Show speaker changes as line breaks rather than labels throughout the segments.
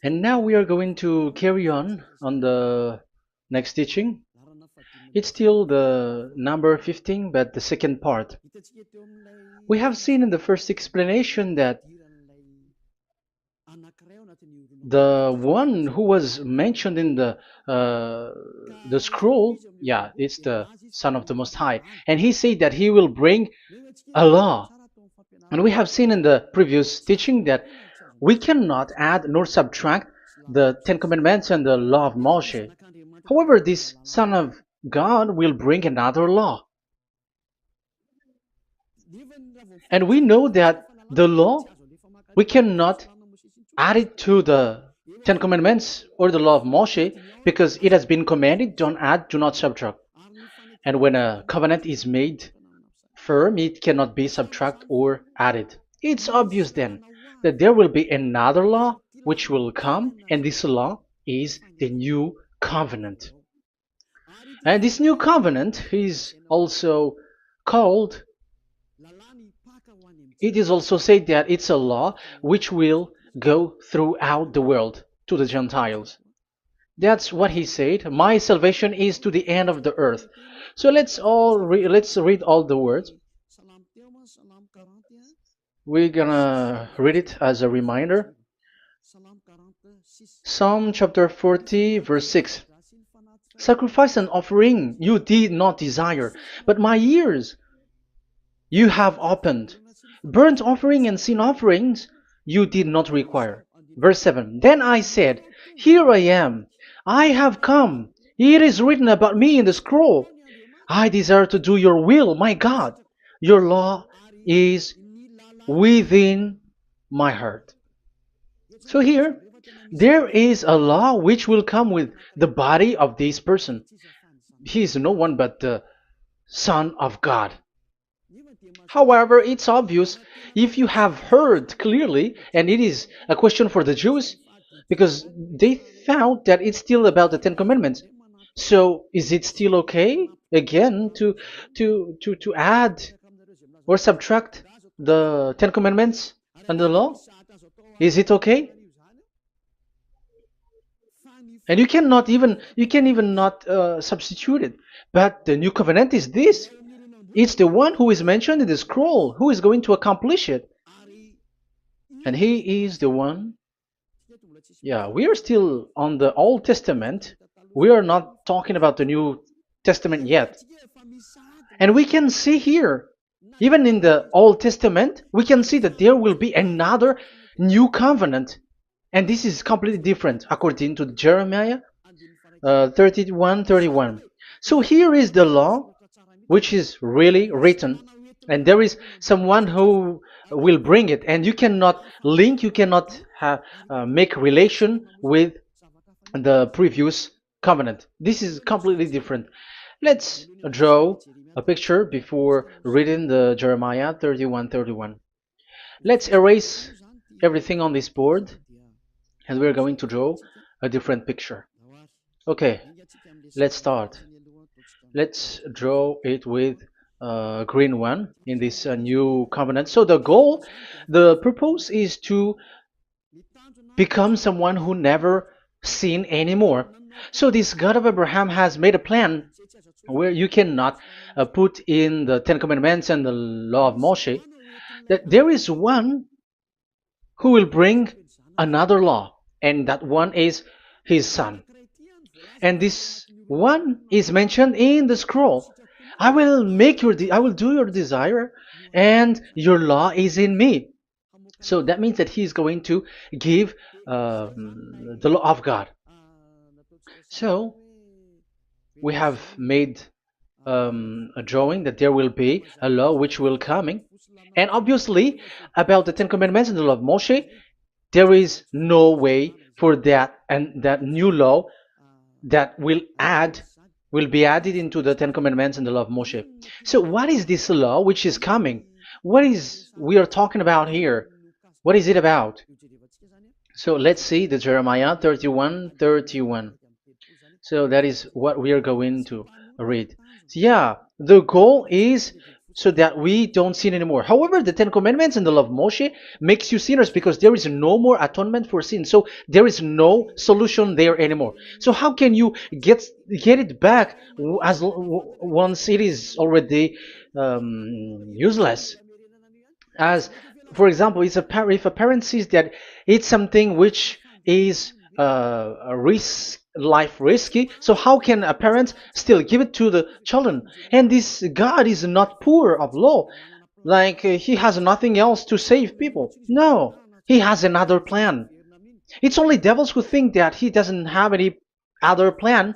And now we are going to carry on the next teaching. It's still the number 15, but the second part. We have seen in the first explanation that the one who was mentioned in the scroll, yeah, it's the Son of the Most High, and he said that he will bring a law. And we have seen in the previous teaching that we cannot add nor subtract the Ten Commandments and the law of Moshe. However, this Son of God will bring another law. And we know that the law, we cannot add it to the Ten Commandments or the law of Moshe because it has been commanded, don't add, do not subtract. And when a covenant is made firm, it cannot be subtracted or added. It's obvious then that there will be another law which will come, and this law is the new covenant. And this new covenant is also called, it is also said that it's a law which will go throughout the world to the Gentiles. That's what he said. My salvation is to the end of the earth. So let's read all the words. We're gonna read it as a reminder. Psalm chapter 40, verse 6. Sacrifice and offering you did not desire, but my ears you have opened. Burnt offering and sin offerings you did not require. Verse 7. Then I said, here I am. I have come. It is written about me in the scroll. I desire to do your will, my God. Your law is within my heart. So here, there is a law which will come with the body of this person. He is no one but the Son of God. However, it's obvious if you have heard clearly, and it is a question for the Jews, because they found that it's still about the Ten Commandments. So is it still okay again to add or subtract the Ten Commandments and the law? Is it okay? And you can even not substitute it. But the new covenant is this. It's the one who is mentioned in the scroll who is going to accomplish it. And he is the one. Yeah, we are still on the Old Testament. We are not talking about the New Testament yet. And we can see here, even in the Old Testament, we can see that there will be another new covenant. And this is completely different according to Jeremiah 31:31. So here is the law which is really written, and there is someone who will bring it, and you cannot link, you cannot make relation with the previous covenant. This is completely different. Let's draw a picture before reading the Jeremiah 31:31. Let's erase everything on this board, and we're going to draw a different picture. Okay, let's start. Let's draw it with a green one in this new covenant. So the purpose is to become someone who never sin anymore. So this God of Abraham has made a plan where you cannot put in the Ten Commandments and the law of Moshe, that there is one who will bring another law, and that one is his son. And this one is mentioned in the scroll. I will do your desire, and your law is in me. So that means that he is going to give the law of God. So we have made a drawing that there will be a law which will coming, and obviously about the Ten Commandments and the law of Moshe, there is no way for that and that new law that will be added into the Ten Commandments and the law of Moshe. So what is this law which is coming? What is we are talking about here? What is it about? So let's see the Jeremiah 31:31. So that is what we are going to read. So yeah, the goal is so that we don't sin anymore. However, the Ten Commandments and the law of Moshe makes you sinners because there is no more atonement for sin. So there is no solution there anymore. So how can you get it back once it is already useless? As for example, if a parent sees that it's something which is a life risky, so how can a parent still give it to the children? And this God is not poor of law, like he has nothing else to save people. No, he has another plan. It's only devils who think that he doesn't have any other plan.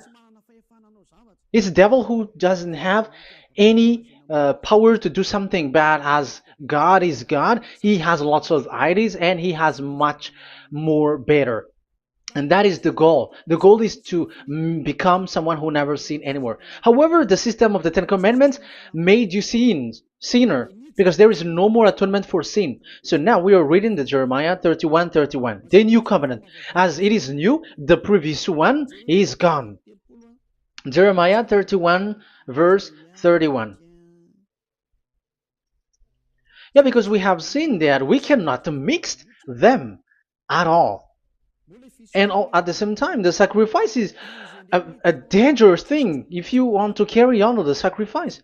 It's the devil who doesn't have any power to do something bad. As God is God, he has lots of ideas and he has much more better. And that is the goal. The goal is to become someone who never sin anymore. However, the system of the Ten Commandments made you sinner, because there is no more atonement for sin. So now we are reading the Jeremiah 31:31, the new covenant. As it is new, the previous one is gone. Jeremiah 31 verse 31. Yeah, because we have seen that we cannot mix them at all. And at the same time, the sacrifice is a dangerous thing if you want to carry on with the sacrifice.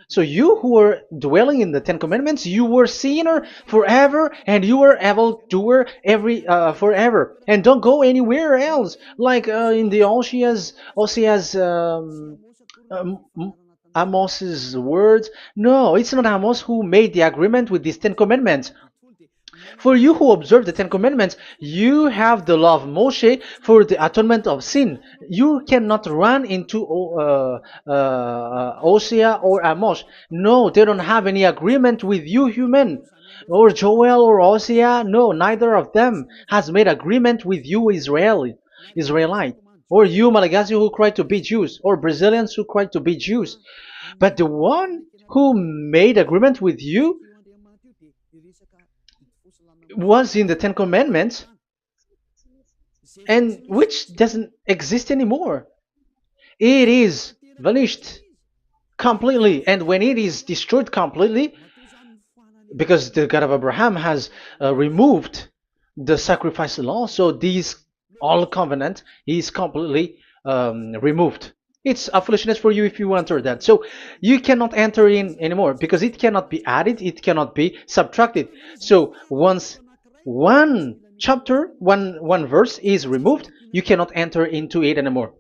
So you who are dwelling in the Ten Commandments, you were sinner forever, and you were evil doer forever, and don't go anywhere else. Like in the Osea's Amos's words. No, it's not Amos who made the agreement with these Ten Commandments. For you who observe the Ten Commandments, you have the law of Moshe for the atonement of sin. You cannot run into Osea or Amos. No, they don't have any agreement with you, human. Or Joel or Osea. No, neither of them has made agreement with you, Israelite. Or you, Malagasy, who cry to be Jews. Or Brazilians who cry to be Jews. But the one who made agreement with you was in the Ten Commandments, and which doesn't exist anymore. It is vanished completely, and when it is destroyed completely, because the God of Abraham has removed the sacrifice law, so this all covenant is completely removed. It's a foolishness for you if you enter that. So you cannot enter in anymore because it cannot be added, it cannot be subtracted. So once one chapter, one verse is removed, you cannot enter into it anymore.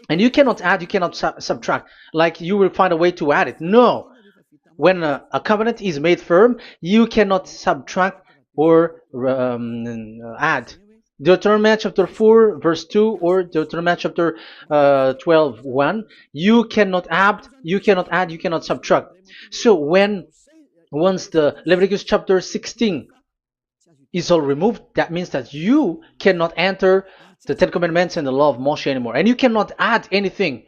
And you cannot add, you cannot subtract. Like you will find a way to add it. No. When a covenant is made firm, you cannot subtract or add. Deuteronomy chapter 4 verse 2 or Deuteronomy chapter 12 1, you cannot add, you cannot subtract. So once the Leviticus chapter 16 is all removed, that means that you cannot enter the Ten Commandments and the law of Moshe anymore, and you cannot add anything.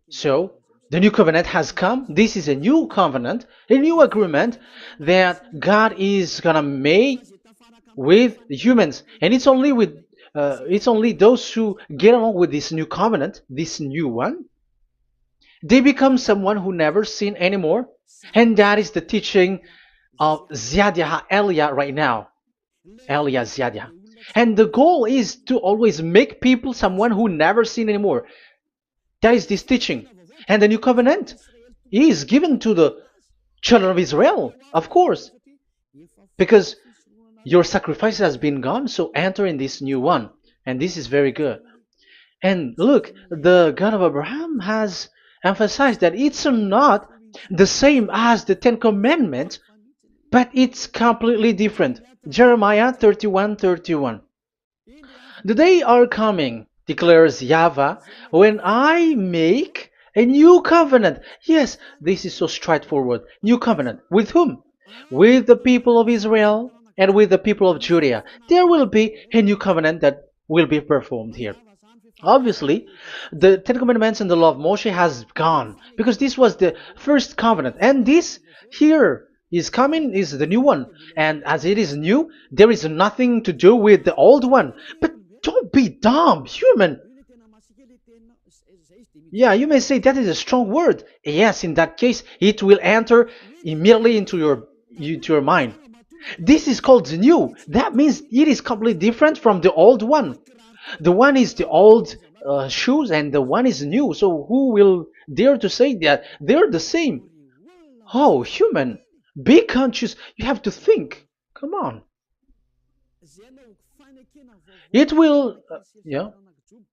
So the new covenant has come. This is a new covenant, a new agreement that God is gonna make with humans, and it's only those who get along with this new covenant, this new one, they become someone who never sin anymore. And that is the teaching of YAH Elia right now, Elia YAH. And the goal is to always make people someone who never sin anymore. That is this teaching. And the new covenant is given to the children of Israel, of course, because your sacrifice has been gone, so enter in this new one. And this is very good. And look, the God of Abraham has emphasized that it's not the same as the Ten Commandments, but it's completely different. Jeremiah 31:31. The day are coming, declares YAHVAH, when I make a new covenant. Yes, this is so straightforward. New covenant. With whom? With the people of Israel and with the people of Judea. There will be a new covenant that will be performed here. Obviously, the Ten Commandments and the law of Moshe has gone, because this was the first covenant, and this here is coming, is the new one. And as it is new, there is nothing to do with the old one. But don't be dumb, human. Yeah, you may say that is a strong word. Yes, in that case, it will enter immediately into your mind. This is called new. That means it is completely different from the old one. The one is the old shoes and the one is new. So who will dare to say that they're the same? Oh, human, be conscious. You have to think. Come on. It will, yeah.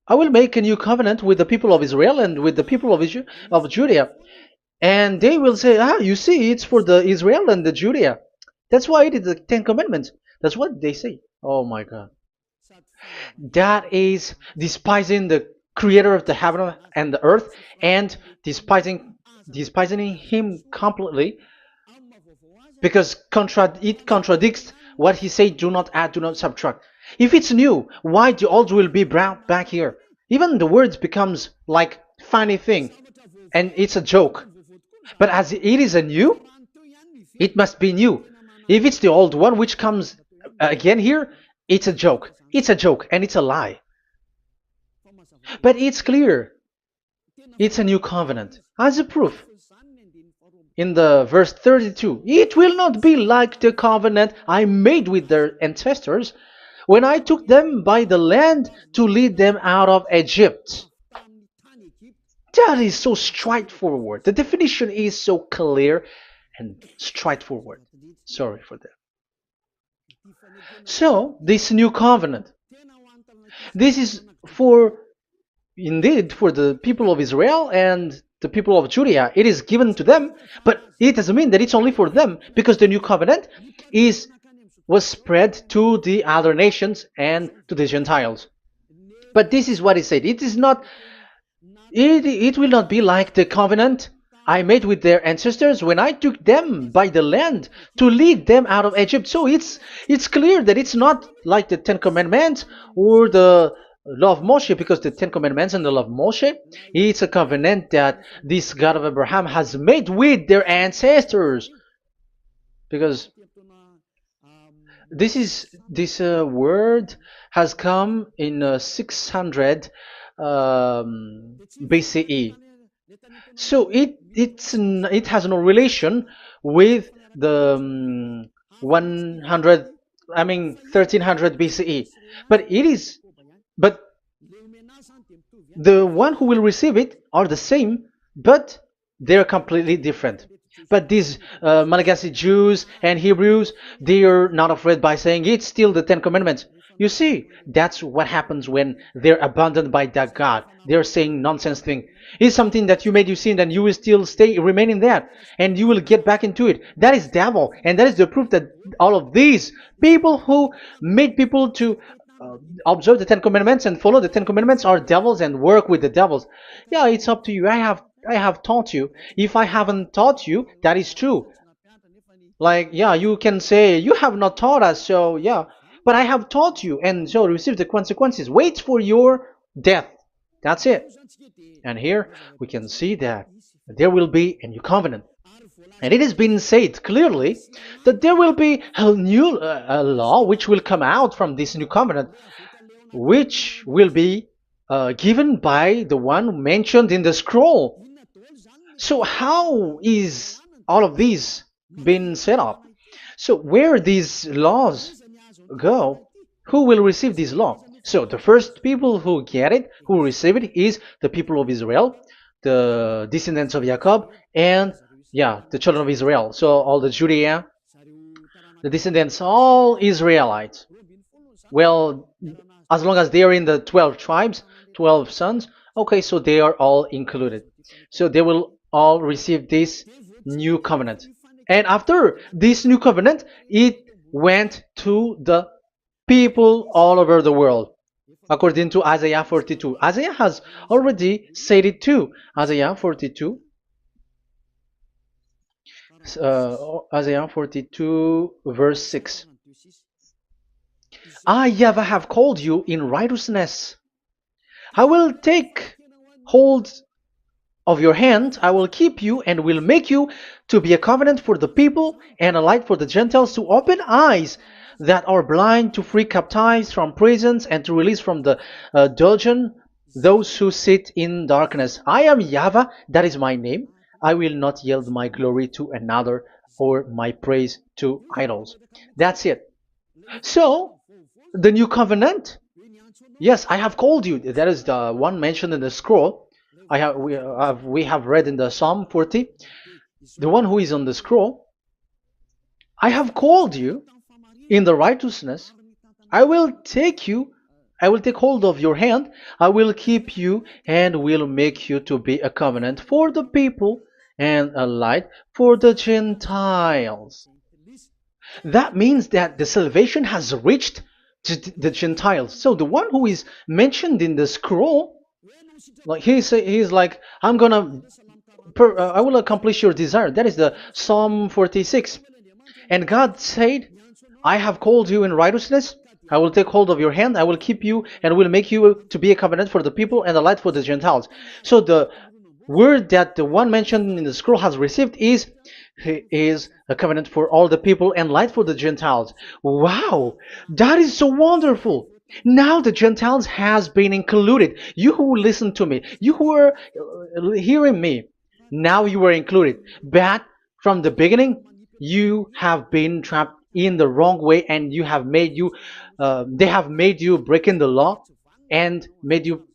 I will make a new covenant with the people of Israel and with the people of Judea. And they will say, ah, you see, it's for the Israel and the Judea. That's why it is the Ten Commandments. That's what they say. Oh my God. That is despising the creator of the heaven and the earth and despising him completely because it contradicts what he said, do not add, do not subtract. If it's new, why the old will be brought back here? Even the words becomes like funny thing and it's a joke. But as it is a new, it must be new. If it's the old one which comes again here, it's a joke. It's a joke and it's a lie. But it's clear. It's a new covenant. As a proof, in the verse 32, it will not be like the covenant I made with their ancestors when I took them by the land to lead them out of Egypt. That is so straightforward. The definition is so clear and straightforward. Sorry for that. So, this new covenant, this is for, indeed, for the people of Israel and the people of Judea. It is given to them, but it doesn't mean that it's only for them, because the new covenant was spread to the other nations and to the Gentiles. But this is what it said. It is not. It will not be like the covenant I made with their ancestors when I took them by the land to lead them out of Egypt. So it's clear that it's not like the Ten Commandments or the law of Moshe, because the Ten Commandments and the law of Moshe, it's a covenant that this God of Abraham has made with their ancestors. Because this word has come in 600 BCE. So it has no relation with the 1300 BCE. But the one who will receive it are the same, but they're completely different. But these Malagasy Jews and Hebrews, they are not afraid by saying it's still the Ten Commandments. You see, that's what happens when they're abandoned by that God. They're saying nonsense thing. It's something that you made you sin, and you will still remain in that, and you will get back into it. That is devil, and that is the proof that all of these people who made people to observe the Ten Commandments and follow the Ten Commandments are devils and work with the devils. Yeah, it's up to you. I have taught you. If I haven't taught you, that is true. Like, yeah, you can say you have not taught us, so yeah. But I have taught you, and so receive the consequences. Wait for your death. That's it. And here we can see that there will be a new covenant. And it has been said clearly that there will be a new law which will come out from this new covenant, which will be given by the one mentioned in the scroll. So how is all of these been set up? So where these laws go, who will receive this law? So the first people who get it, who receive it, is the people of Israel, the descendants of Jacob, and yeah, the children of Israel. So all the Judea, the descendants, all Israelites. Well, as long as they are in the 12 tribes, 12 sons, okay, so they are all included. So they will all receive this new covenant. And after this new covenant, it went to the people all over the world, according to Isaiah 42. Isaiah has already said it too. Isaiah 42. Isaiah 42 verse 6. I, YAHVAH, have called you in righteousness. I will take hold of your hand, I will keep you and will make you to be a covenant for the people and a light for the Gentiles, to open eyes that are blind, to free captives from prisons, and to release from the dungeon those who sit in darkness. I am YAHVAH, that is my name. I will not yield my glory to another or my praise to idols. That's it. So, the new covenant, yes, I have called you. That is the one mentioned in the scroll. We have read in the Psalm 40, the one who is on the scroll. I have called you in the righteousness. I will take you, I will take hold of your hand, I will keep you, and will make you to be a covenant for the people and a light for the Gentiles. That means that the salvation has reached to the Gentiles. So the one who is mentioned in the scroll, like he's like, I will accomplish your desire. That is the Psalm 46. And God said, I have called you in righteousness. I will take hold of your hand. I will keep you and will make you to be a covenant for the people and a light for the Gentiles. So the word that the one mentioned in the scroll has received is, he is a covenant for all the people and light for the Gentiles. Wow, that is so wonderful. Now the Gentiles has been included. You who listen to me, you who are hearing me, now you are included. But from the beginning, you have been trapped in the wrong way, and they have made you breaking the law and made you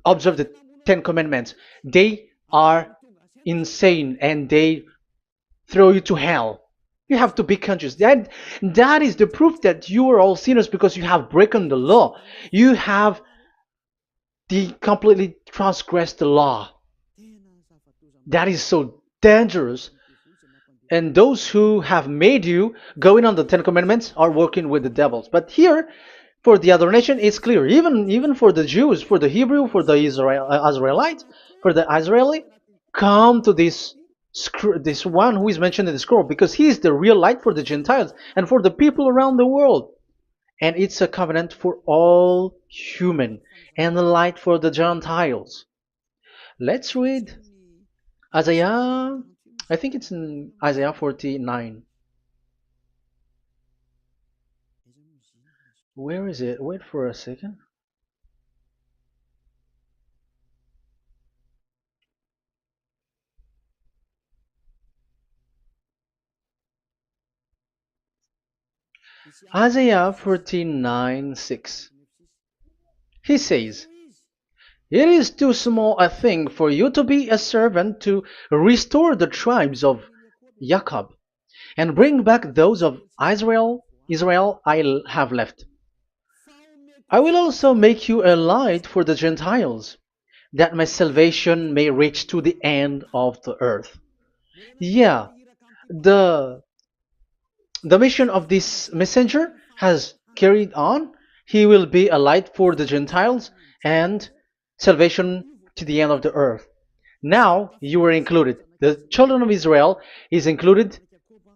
observe the Ten Commandments. They are insane and they throw you to hell. You have to be conscious. That is the proof that you are all sinners, because you have broken the law. You have completely transgressed the law. That is so dangerous. And those who have made you going on the Ten Commandments are working with the devils. But here, for the other nation, it's clear. Even for the Jews, for the Hebrew, for the Israelites, for the Israeli, come to this one who is mentioned in the scroll, because he is the real light for the Gentiles and for the people around the world. And it's a covenant for all human and the light for the Gentiles. Let's read Isaiah. I think it's in Isaiah 49. Where is it? Wait for a second. Isaiah 49:6. He says, it is too small a thing for you to be a servant to restore the tribes of Jacob and bring back those of Israel I have left. I will also make you a light for the Gentiles, that my salvation may reach to the end of the earth. Yeah, the the mission of this messenger has carried on. He will be a light for the Gentiles and salvation to the end of the earth. Now you are included. The children of Israel is included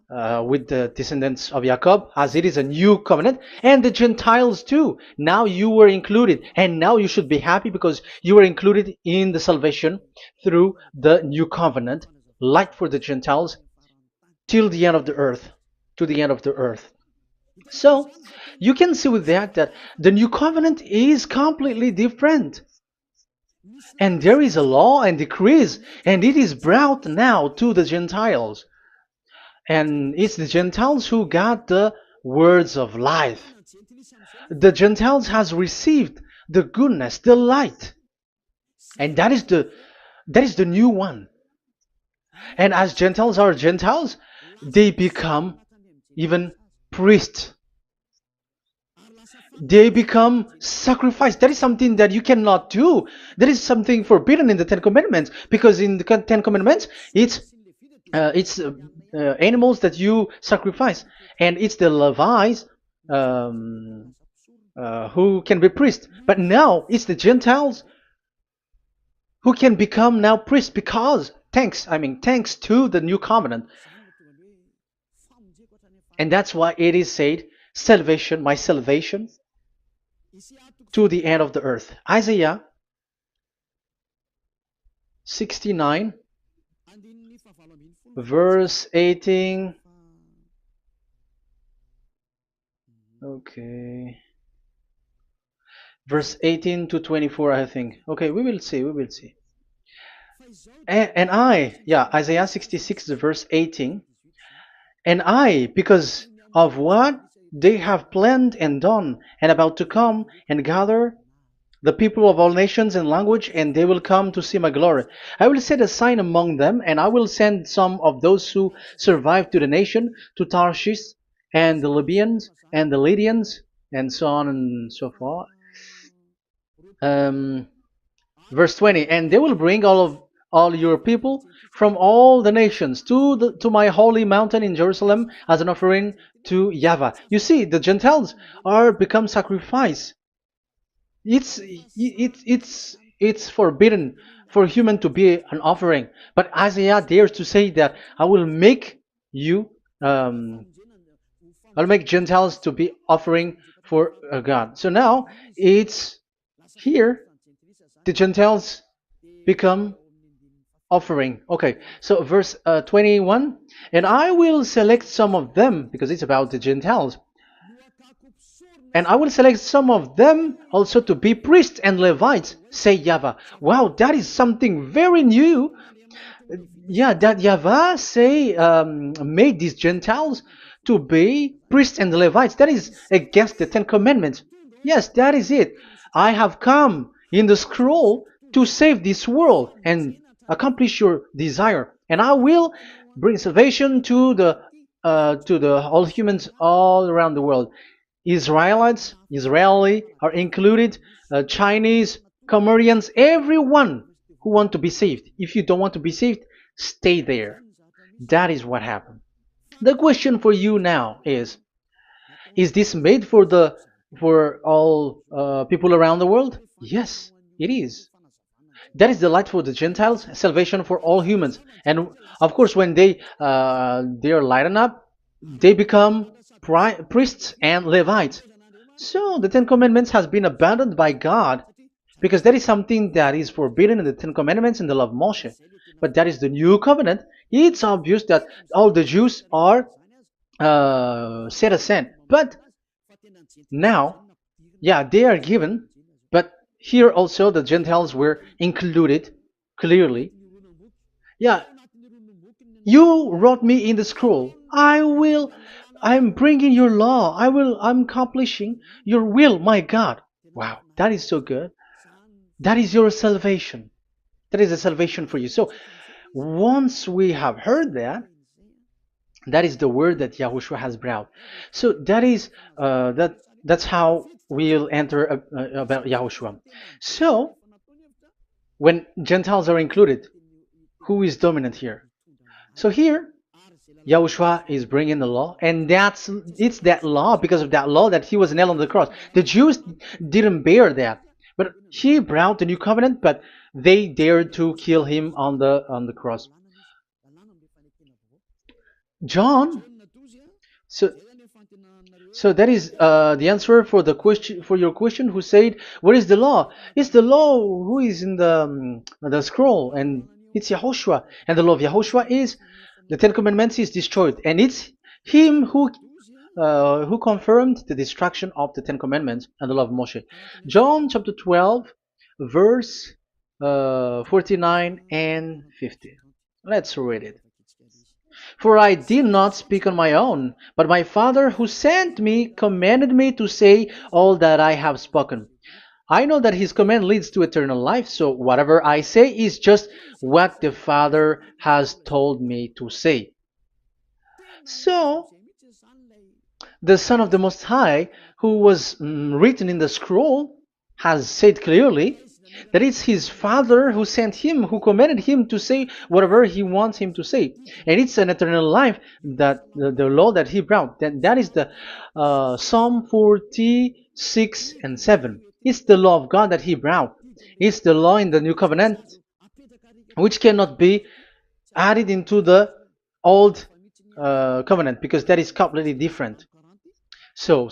with the descendants of Jacob, as it is a new covenant, and the Gentiles too. Now you were included, and now you should be happy because you were included in the salvation through the new covenant, light for the Gentiles till the end of the earth, to the end of the earth. So you can see with that the new covenant is completely different. And there is a law and decrees, and it is brought now to the Gentiles. And it's the Gentiles who got the words of life. The Gentiles has received the goodness, the light. And that is the new one. And as Gentiles are Gentiles, they become even priests. They become sacrificed. That is something that you cannot do. That is something forbidden in the Ten Commandments, because in the Ten Commandments, it's animals that you sacrifice, and it's the Levites um, who can be priests. But now it's the Gentiles who can become now priests, because thanks to the new covenant. And that's why it is said, salvation, my salvation to the end of the earth. Isaiah 69 verse 18. Okay. verse 18 to 24, I think. Okay, we will see, we will see. Yeah, Isaiah 66, verse 18. And I, because of what they have planned and done, and about to come and gather the people of all nations and language, and they will come to see my glory. I will set a sign among them, and I will send some of those who survive to the nation, to Tarshish, and the Libyans, and the Lydians, and so on and so forth. Um, Verse 20, and they will bring all your people from all the nations to my holy mountain in Jerusalem as an offering to YAHVAH. You see, the Gentiles are become sacrifice. It's forbidden for human to be an offering, but Isaiah dares to say that I will make you I'll make Gentiles to be offering for God. So now it's here the Gentiles become offering. Okay, so verse 21, and I will select some of them, because it's about the Gentiles, and I will select some of them also to be priests and Levites, say YAHVAH. Wow, that is something very new. Yeah, that YAHVAH say made these Gentiles to be priests and Levites. That is against the Ten Commandments. Yes, that is it. I have come in the scroll to save this world and accomplish your desire, and I will bring salvation to the all humans all around the world. Israeli are included, Chinese, Comorians, everyone who want to be saved. If you don't want to be saved, stay there. That is what happened. The question for you now is this made for all people around the world? Yes, it is. That is the light for the Gentiles, salvation for all humans. And of course, when they are lightened up, they become priests and Levites. So the Ten Commandments has been abandoned by God, because that is something that is forbidden in the Ten Commandments and the law of Moshe. But that is the new covenant. It's obvious that all the Jews are set aside. But now, yeah, they are given, but here also the Gentiles were included clearly. Yeah, you wrote me in the scroll. I'm bringing your law. I'm accomplishing your will, my God. Wow, that is so good. That is your salvation. That is a salvation for you. So once we have heard that, that is the word that Yahushua has brought. So that's how we'll enter about Yahushua. So when Gentiles are included, who is dominant here? So here, Yahushua is bringing the law, and it's that law, because of that law, that he was nailed on the cross. The Jews didn't bear that, but he brought the new covenant, but they dared to kill him on the cross. John, so so that is the answer for the question, for your question. Who said, "What is the law?" It's the law who is in the scroll, and it's Yahushua. And the law of Yahushua is the Ten Commandments is destroyed, and it's him who confirmed the destruction of the Ten Commandments and the law of Moshe. John chapter 12, verse 49 and 50. Let's read it. For I did not speak on my own, but my Father who sent me commanded me to say all that I have spoken. I know that his command leads to eternal life, so whatever I say is just what the Father has told me to say. So, the Son of the Most High, who was written in the scroll, has said clearly that it's his Father who sent him, who commanded him to say whatever he wants him to say. And it's an eternal life, that the law that he brought. That is the Psalm 46 and 7. It's the law of God that he brought. It's the law in the new covenant, which cannot be added into the old covenant, because that is completely different. So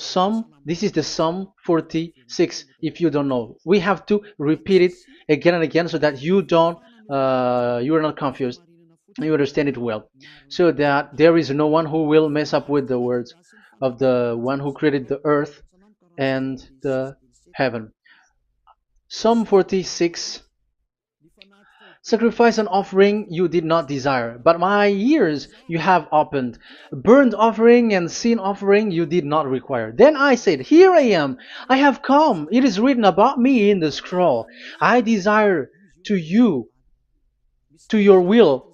this is the Psalm 46. If you don't know, we have to repeat it again and again, so that you are not confused. You understand it well, so that there is no one who will mess up with the words of the one who created the earth and the heaven. Psalm 46. Sacrifice and offering you did not desire, but my ears you have opened. Burnt offering and sin offering you did not require. Then I said, here I am, I have come. It is written about me in the scroll. I desire to you, to your will.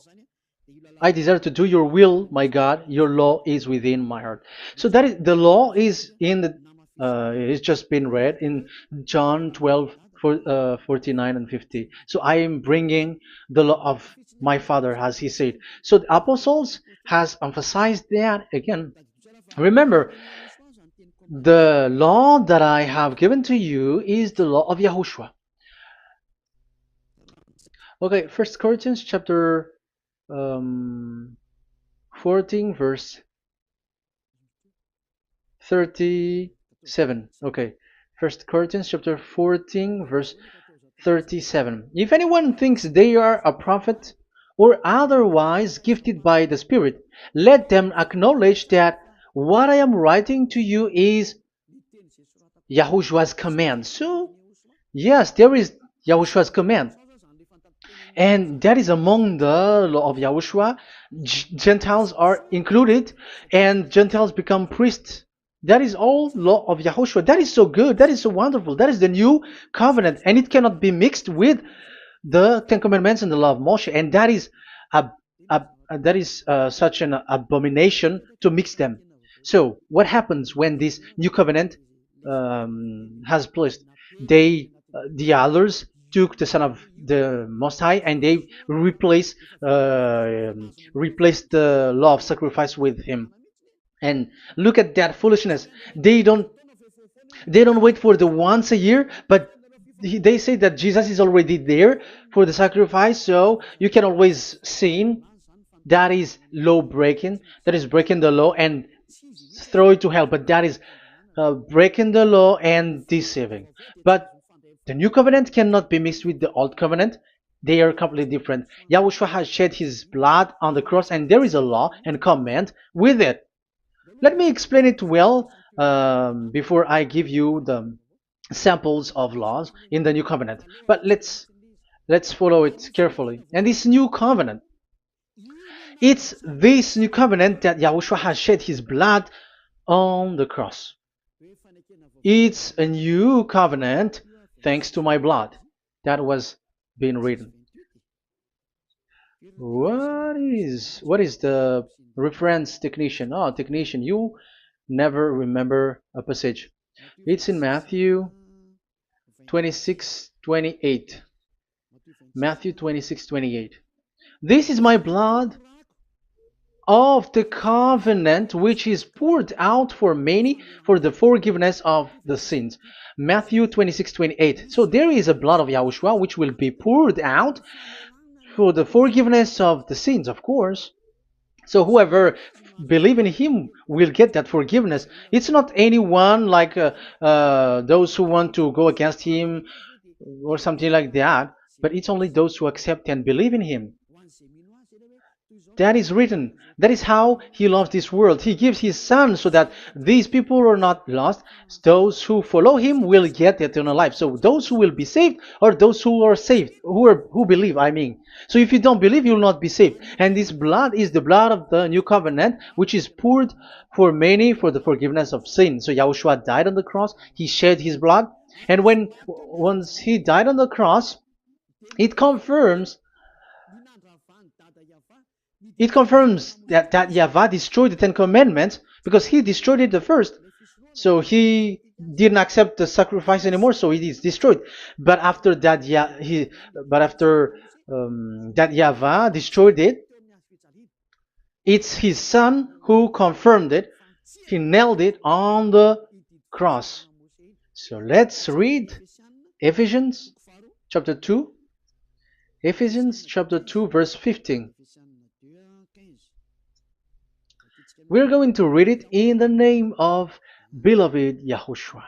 I desire to do your will, my God. Your law is within my heart. So that is the law is in the. It's just been read in John 12, 49 and 50. So I am bringing the law of my Father, as he said. So the apostles has emphasized that again. Remember, the law that I have given to you is the law of YAHOSHUAH. Okay, First Corinthians chapter 14 verse 37. Okay. First Corinthians chapter 14 verse 37. If anyone thinks they are a prophet or otherwise gifted by the Spirit, let them acknowledge that what I am writing to you is Yahushua's command. So, yes, there is Yahushua's command. And that is among the law of Yahushua. Gentiles are included, and Gentiles become priests. That is all law of Yahushua. That is so good. That is so wonderful. That is the new covenant, and it cannot be mixed with the Ten Commandments and the law of Moshe. And that is such an abomination to mix them. So what happens when this new covenant has placed? The others took the Son of the Most High and they replaced the law of sacrifice with him. And look at that foolishness. They don't wait for the once a year, but they say that Jesus is already there for the sacrifice, so you can always sin. That is law breaking. That is breaking the law and throw it to hell. But that is breaking the law and deceiving. But the new covenant cannot be mixed with the old covenant. They are completely different. Yahushua has shed his blood on the cross, and there is a law and command with it. Let me explain it well before I give you the samples of laws in the new covenant. But let's follow it carefully. And this new covenant, it's this new covenant that Yahushua has shed his blood on the cross. It's a new covenant thanks to my blood that was being written. What is the reference technician? Oh, technician, you never remember a passage. It's in Matthew 26:28. Matthew 26:28. This is my blood of the covenant which is poured out for many for the forgiveness of the sins. Matthew 26:28. So there is a blood of Yahushua which will be poured out for the forgiveness of the sins, of course. So whoever believe in him will get that forgiveness. It's not anyone like those who want to go against him or something like that, but it's only those who accept and believe in him. That is written. That is how he loves this world. He gives his son so that these people are not lost. Those who follow him will get eternal life. So those who will be saved are those who are saved, who believe, I mean. So if you don't believe, you will not be saved. And this blood is the blood of the new covenant, which is poured for many for the forgiveness of sin. So Yahushua died on the cross. He shed his blood. And once he died on the cross, it confirms that YAHVAH destroyed the Ten Commandments because he destroyed it the first. So he didn't accept the sacrifice anymore, so it is destroyed. But after that, that YAHVAH destroyed it, it's his son who confirmed it. He nailed it on the cross. So let's read Ephesians chapter 2. Ephesians chapter 2 verse 15. We're going to read it in the name of beloved Yahushua.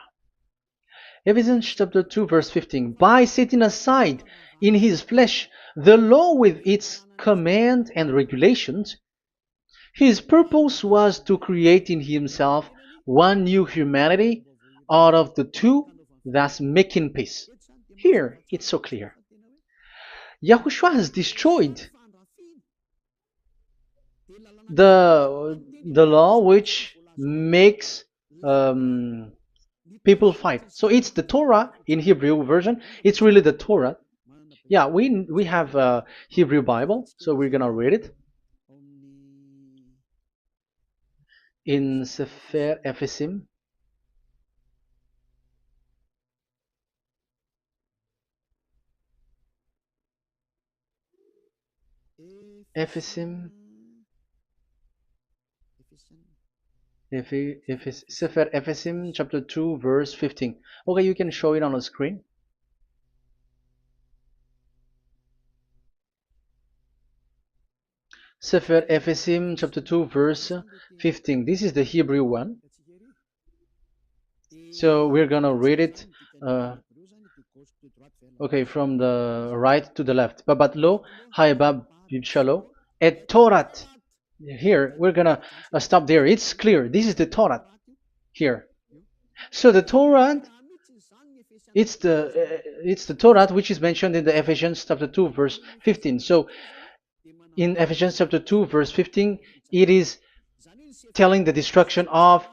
Ephesians chapter 2 verse 15. By setting aside in his flesh the law with its command and regulations, his purpose was to create in himself one new humanity out of the two, thus making peace. Here, it's so clear. Yahushua has destroyed the law which makes people fight. So it's the Torah in Hebrew version. It's really the Torah. Yeah, we have a Hebrew Bible, so we're gonna read it in Sefer Ephesim. Ephesim. Sefer Ephesim chapter 2 verse 15. Okay, you can show it on the screen. Sefer Ephesim chapter 2 verse 15. This is the Hebrew one. So we're gonna read it okay, from the right to the left. Babat lo, haibab shalo, et Torat. Here, we're gonna stop there. It's clear. This is the Torah here. So the Torah, it's the Torah which is mentioned in the Ephesians chapter 2 verse 15. So in Ephesians chapter 2 verse 15, it is telling the destruction of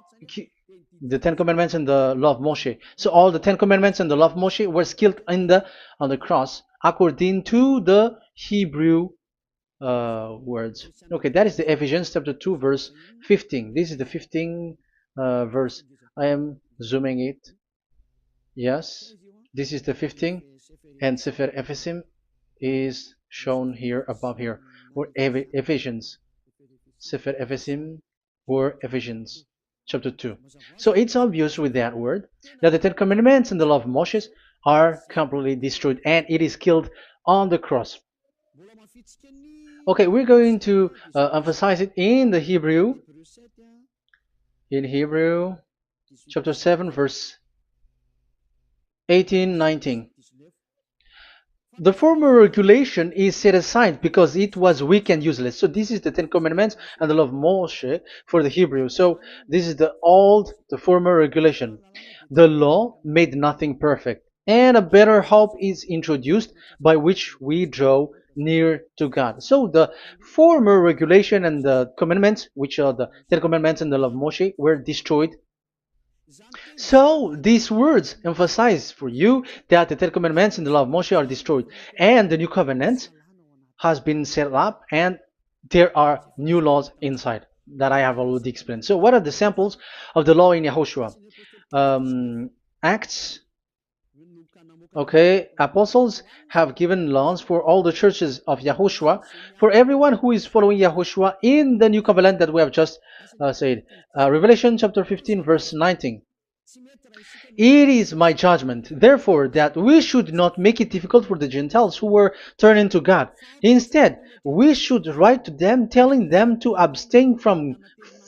the Ten Commandments and the law of Moshe. So all the Ten Commandments and the law of Moshe were killed on the cross according to the Hebrew words. Okay, that is the Ephesians chapter 2 verse 15. This is the 15 verse. I am zooming it. Yes, this is the 15, and Sefer Ephesim is shown here above here, or Ephesians. Sefer Ephesim or Ephesians chapter 2. So it's obvious with that word that the Ten Commandments and the law of Moses are completely destroyed, and it is killed on the cross. Okay, we're going to emphasize it in the Hebrew. In Hebrew chapter 7 verse 18, 19. The former regulation is set aside because it was weak and useless. So this is the Ten Commandments and the law of Moshe for the Hebrew. So this is the former regulation. The law made nothing perfect, and a better hope is introduced by which we draw near to God. So the former regulation and the commandments, which are the Ten Commandments and the law of Moshe, were destroyed. So these words emphasize for you that the Ten Commandments and the law of Moshe are destroyed, and the new covenant has been set up, and there are new laws inside that I have already explained. So what are the samples of the law in Yahushua? Acts. Okay, apostles have given laws for all the churches of Yahushua, for everyone who is following Yahushua in the new covenant that we have just said. Revelation chapter 15 verse 19. It is my judgment, therefore, that we should not make it difficult for the Gentiles who were turning to God. Instead, we should write to them telling them to abstain from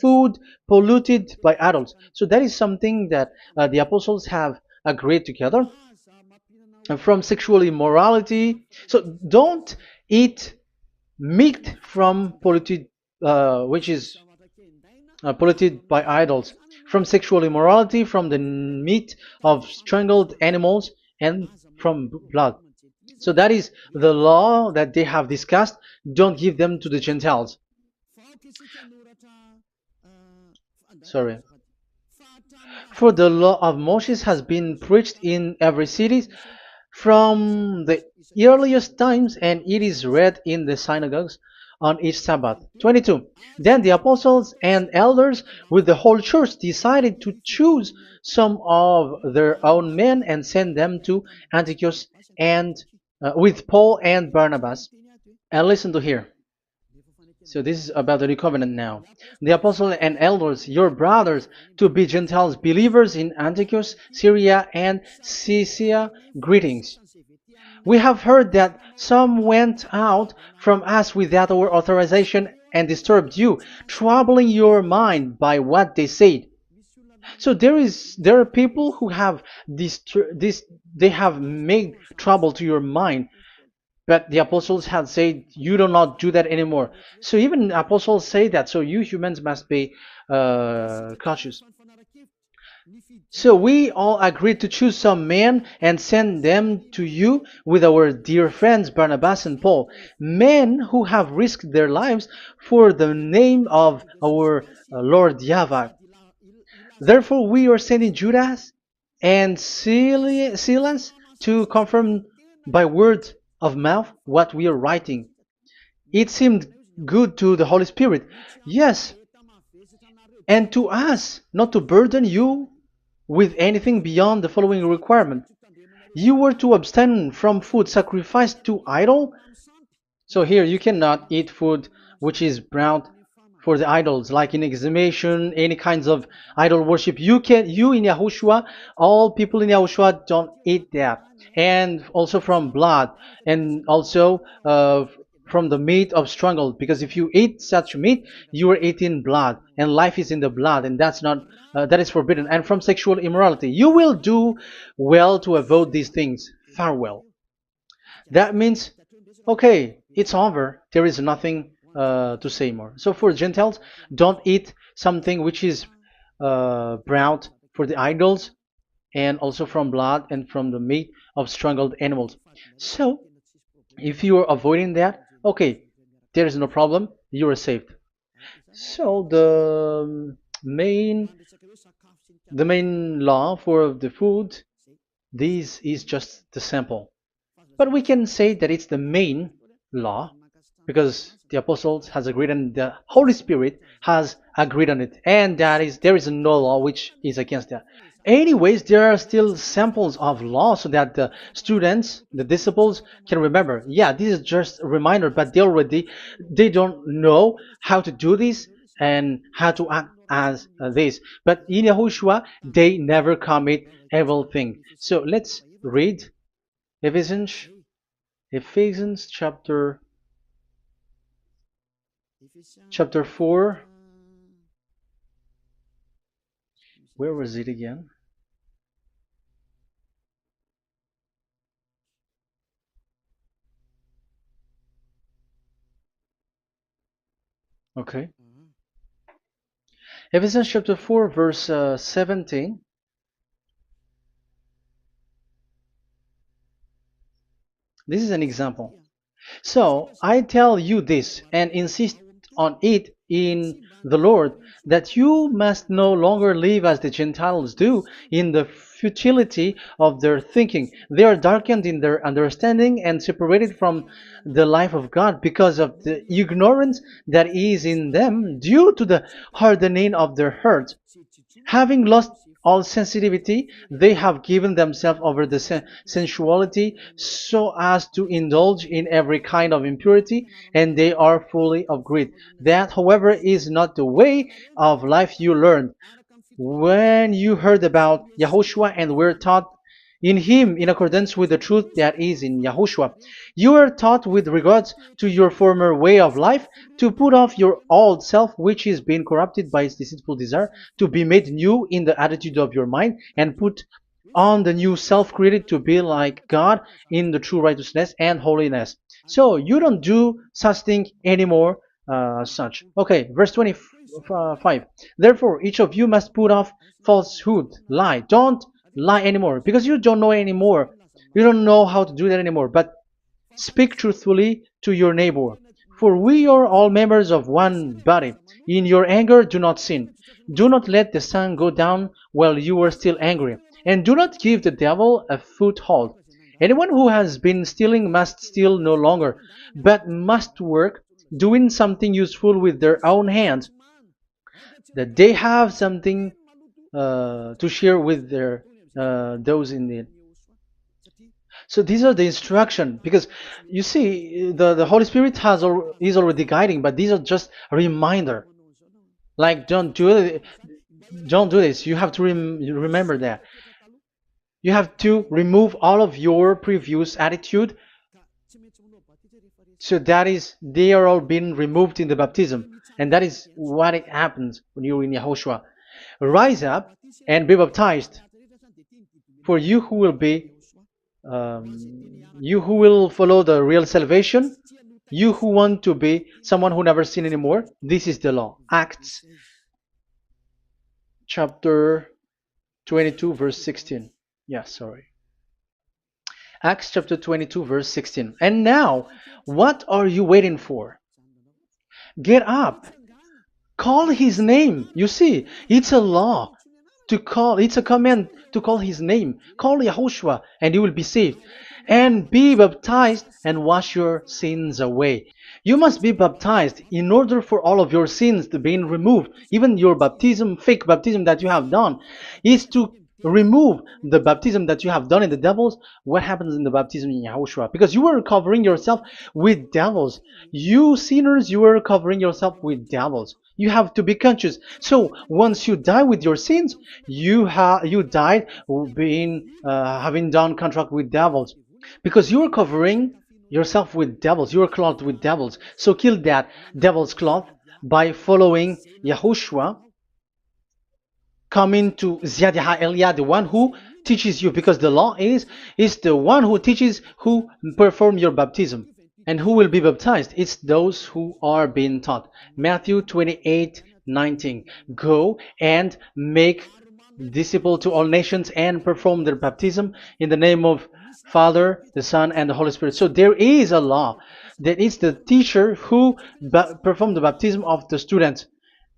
food polluted by idols. So that is something that the apostles have agreed together. And from sexual immorality. So don't eat meat from polluted, which is polluted by idols, from sexual immorality, from the meat of strangled animals, and from blood. So that is the law that they have discussed. Don't give them to the Gentiles. Sorry. For the law of Moses has been preached in every city from the earliest times, and it is read in the synagogues on each Sabbath. 22. Then the apostles and elders with the whole church decided to choose some of their own men and send them to Antioch and with Paul and Barnabas. And listen to here. So this is about the new covenant now. The apostles and elders, your brothers, to be Gentiles believers in Antioch, Syria, and Cilicia, greetings. We have heard that some went out from us without our authorization and disturbed you, troubling your mind by what they said. So there are people who have they have made trouble to your mind, but the apostles had said you do not do that anymore. So even apostles say that. So you humans must be cautious. So we all agreed to choose some men and send them to you with our dear friends Barnabas and Paul, men who have risked their lives for the name of our Lord YAHVAH. Therefore, we are sending Judas and Silas to confirm by word of mouth what we are writing. It seemed good to the Holy Spirit, yes, and to us, not to burden you with anything beyond the following requirement. You were to abstain from food sacrificed to idol. So here you cannot eat food which is brought for the idols, like in exhumation, any kinds of idol worship. You in Yahushua, all people in Yahushua don't eat that. And also from blood, and also from the meat of strangled, because if you eat such meat, you are eating blood, and life is in the blood, and that's not that is forbidden. And from sexual immorality, you will do well to avoid these things. Farewell. That means, okay, it's over. There is nothing to say more. So for Gentiles, don't eat something which is brought for the idols, and also from blood and from the meat of strangled animals. So if you are avoiding that, okay, there is no problem. You are saved. So the main law for the food, this is just the sample. But we can say that it's the main law because the apostles has agreed and the Holy Spirit has agreed on it, and that is there is no law which is against that. Anyways, there are still samples of law so that the students, the disciples, can remember. Yeah, this is just a reminder, but they don't know how to do this and how to act as this. But in Yahushua, they never commit evil thing. So let's read Ephesians, Ephesians chapter 4. Where was it again? Okay. Ephesians chapter 4, verse 17. This is an example. So I tell you this and insist on it in the Lord, that you must no longer live as the Gentiles do in the futility of their thinking. They are darkened in their understanding and separated from the life of God because of the ignorance that is in them due to the hardening of their hearts. Having lost all sensitivity, they have given themselves over to sensuality so as to indulge in every kind of impurity, and they are fully of greed. That, however, is not the way of life you learned when you heard about Yahushua and were taught in him in accordance with the truth that is in Yahushua. You are taught with regards to your former way of life to put off your old self, which is being corrupted by its deceitful desire, to be made new in the attitude of your mind, and put on the new self created to be like God in the true righteousness and holiness. So you don't do such thing anymore. Such. Okay, verse 25. Therefore, each of you must put off falsehood, lie. Don't lie anymore because you don't know anymore. You don't know how to do that anymore. But speak truthfully to your neighbor. For we are all members of one body. In your anger, do not sin. Do not let the sun go down while you are still angry. And do not give the devil a foothold. Anyone who has been stealing must steal no longer, but must work, doing something useful with their own hands, that they have something to share with their those in need. So these are the instruction because you see the Holy Spirit is already guiding, but these are just a reminder. Like don't do this. You have to remember that. You have to remove all of your previous attitude. So that is they are all being removed in the baptism, and that is what it happens when you're in Yahushua. Rise up and be baptized, for you who will follow the real salvation, you who want to be someone who never sin anymore. This is the law. Acts chapter 22 verse 16. Yeah, sorry. Acts chapter 22 verse 16. And now, what are you waiting for? Get up. Call his name. You see, it's a law to call, it's a command to call his name. Call Yahushua and you will be saved. And be baptized and wash your sins away. You must be baptized in order for all of your sins to be removed. Even your baptism, fake baptism that you have done, is to remove the baptism that you have done in the devils. What happens in the baptism in Yahushua? Because you were covering yourself with devils. You sinners, you were covering yourself with devils. You have to be conscious. So once you die with your sins, you died being having done contract with devils, because you are covering yourself with devils. You are clothed with devils. So kill that devil's cloth by following Yahushua, coming to Ziad Elia, the one who teaches you, because the law is the one who teaches who perform your baptism. And who will be baptized? It's those who are being taught. Matthew 28:19. Go and make disciple to all nations and perform their baptism in the name of Father, the Son, and the Holy Spirit. So there is a law. That is the teacher who perform the baptism of the students.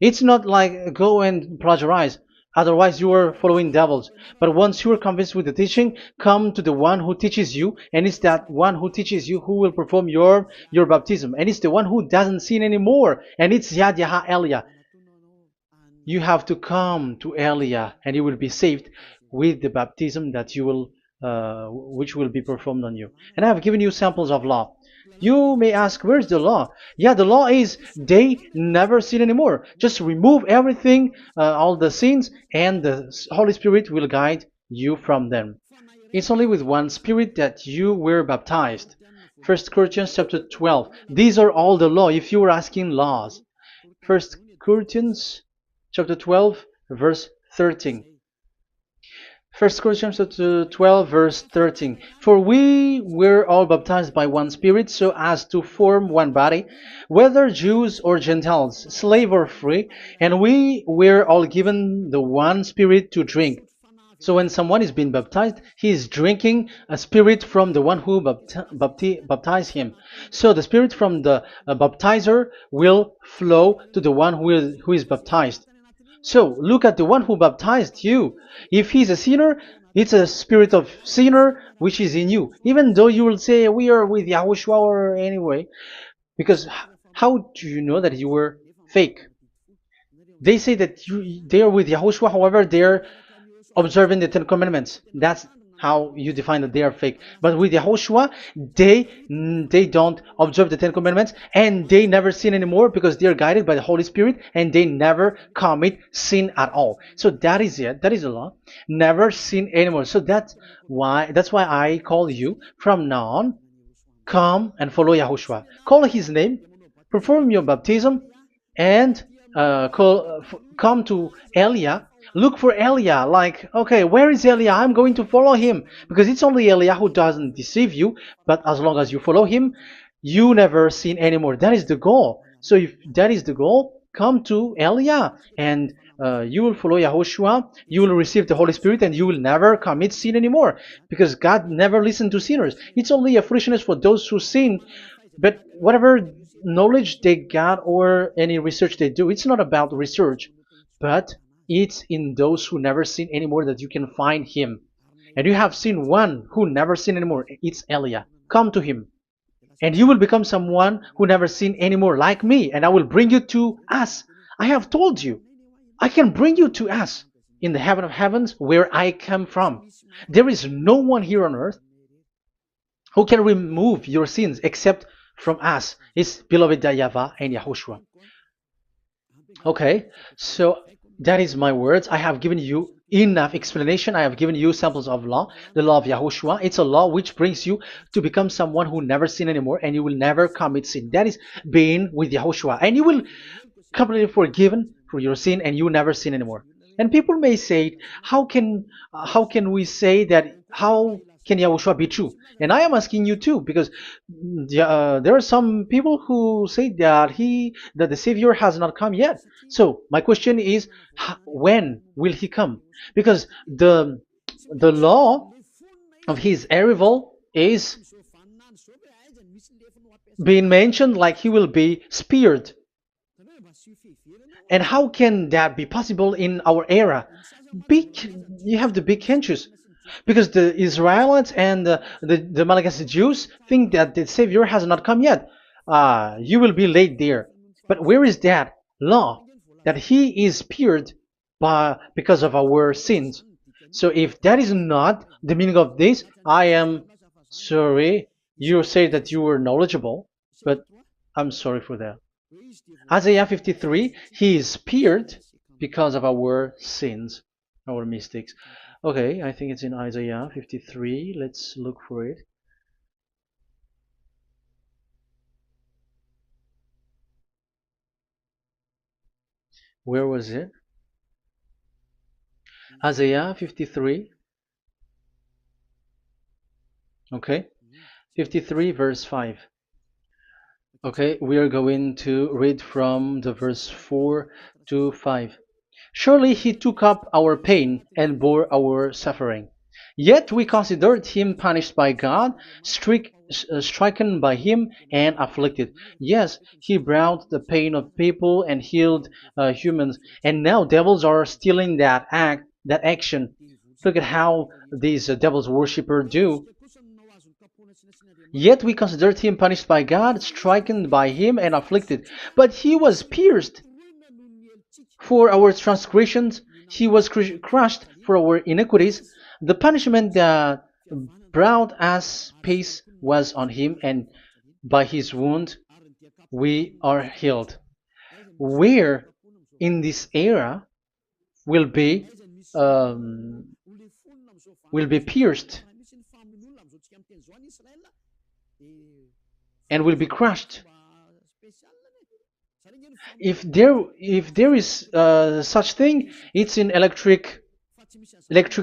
It's not like go and plagiarize. Otherwise, you are following devils. But once you are convinced with the teaching, come to the one who teaches you, and it's that one who teaches you who will perform your baptism. And it's the one who doesn't sin anymore. And it's Yad Yah Elia. You have to come to Elia, and you will be saved with the baptism that you will, which will be performed on you. And I have given you samples of law. You may ask, where's the law? Yeah, the law is they never sin anymore. Just remove everything, all the sins, and the Holy Spirit will guide you from them. It's only with one Spirit that you were baptized. 1 Corinthians chapter 12. These are all the law, if you were asking laws. 1 Corinthians chapter 12, verse 13. 1 Corinthians chapter 12, verse 13. For we were all baptized by one Spirit, so as to form one body, whether Jews or Gentiles, slave or free, and we were all given the one Spirit to drink. So when someone is being baptized, he is drinking a spirit from the one who baptized him. So the spirit from the baptizer will flow to the one who is baptized. So look at the one who baptized you. If he's a sinner, it's a spirit of sinner which is in you. Even though you will say we are with Yahushua or anyway, because how do you know that you were fake? They say that they are with Yahushua, however, they're observing the Ten Commandments. That's how you define that they are fake. But with Yahushua, they don't observe the Ten Commandments, and they never sin anymore because they are guided by the Holy Spirit, and they never commit sin at all. So that is it. That is the law. Never sin anymore. So that's why I call you from now on. Come and follow Yahushua. Call his name, perform your baptism, and come to Elia. Look for Elia, like, okay, where is Elia? I'm going to follow him, because it's only Elia who doesn't deceive you. But as long as you follow him, you never sin anymore. That is the goal. So if that is the goal, come to Elia, and you will follow Yahushua. You will receive the Holy Spirit, and you will never commit sin anymore, because God never listened to sinners. It's only a foolishness for those who sin. But whatever knowledge they got or any research they do, it's not about research, but it's in those who never sin anymore that you can find him. And you have seen one who never sin anymore. It's Elia. Come to him, and you will become someone who never sin anymore, like me, and I will bring you to us. I have told you, I can bring you to us in the heaven of heavens where I come from. There is no one here on earth who can remove your sins except from us. It's beloved YAHVAH and YAHOSHUAH. Okay, so that is my words. I have given you enough explanation. I have given you samples of law, the law of Yahushua. It's a law which brings you to become someone who never sin anymore, and you will never commit sin. That is being with Yahushua, and you will completely forgiven for your sin, and you never sin anymore. And people may say, how can we say that? How can Yahushua be true? And I am asking you too, because there are some people who say that the Savior has not come yet. So my question is, when will he come? Because the law of his arrival is being mentioned like he will be speared. And how can that be possible in our era? You have to be conscious. Because the Israelites and the Malagasy Jews think that the Savior has not come yet. You will be late there. But where is that law? That he is speared because of our sins. So if that is not the meaning of this, I am sorry. You say that you were knowledgeable, but I'm sorry for that. Isaiah 53, he is speared because of our sins, our mistakes. Okay, I think it's in Isaiah 53. Let's look for it. Where was it? Isaiah 53. Okay, 53 verse 5. Okay, we are going to read from the verse 4 to 5. Surely he took up our pain and bore our suffering. Yet we considered him punished by God, stricken by him, and afflicted. Yes, he brought the pain of people and healed humans. And now devils are stealing that action. Look at how these devils worshippers do. Yet we considered him punished by God, stricken by him, and afflicted. But he was pierced for our transgressions, he was crushed for our iniquities. The punishment that brought us peace was on him, and by his wound we are healed. Where in this era will be pierced and will be crushed? If there is such thing, it's in electric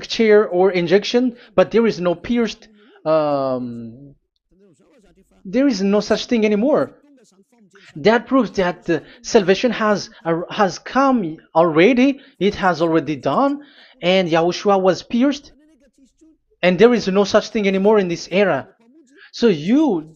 chair or injection, but there is no pierced. There is no such thing anymore. That proves that salvation has come already. It has already done, and Yahushua was pierced, and there is no such thing anymore in this era. So you,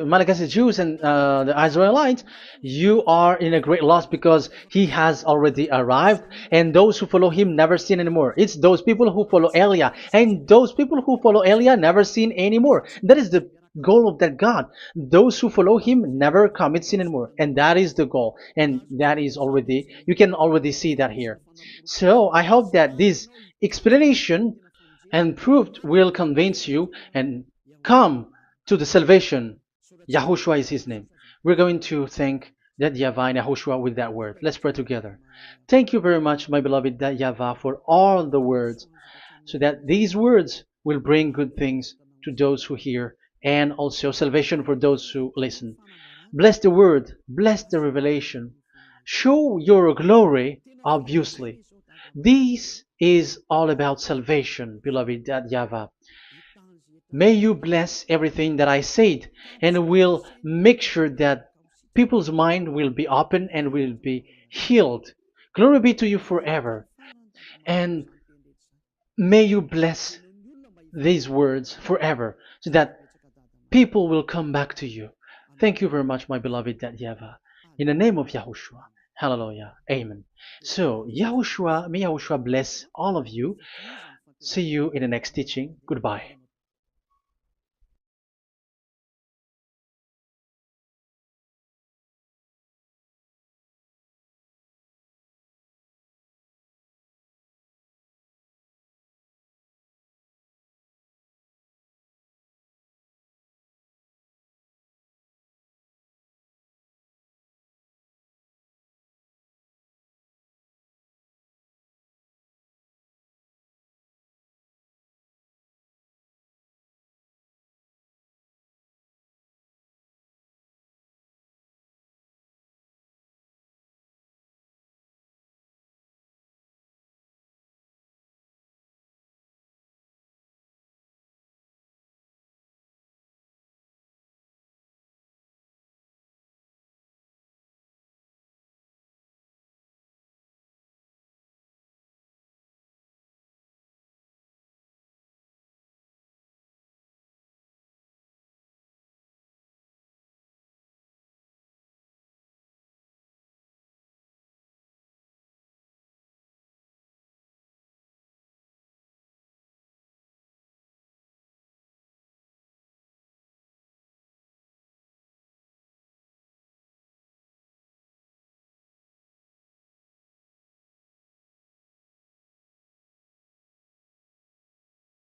Malagasy Jews and the Israelites, you are in a great loss because he has already arrived, and those who follow him never sin anymore. It's those people who follow Elia, and those people who follow Elia never sin anymore. That is the goal of that God. Those who follow him never commit sin anymore, and that is the goal. And that is already, you can already see that here. So I hope that this explanation and proof will convince you and come to the salvation. Yahushua is his name. We're going to thank that YAHVAH and Yahushua with that word. Let's pray together. Thank you very much, my beloved YAHVAH, for all the words, so that these words will bring good things to those who hear, and also salvation for those who listen. Bless the word, bless the revelation. Show your glory, obviously. This is all about salvation, beloved YAHVAH. May you bless everything that I said, and will make sure that people's mind will be open and will be healed. Glory be to you forever. And may you bless these words forever, so that people will come back to you. Thank you very much, my beloved YAHVAH. In the name of Yahushua. Hallelujah. Amen. So, may Yahushua bless all of you. See you in the next teaching. Goodbye.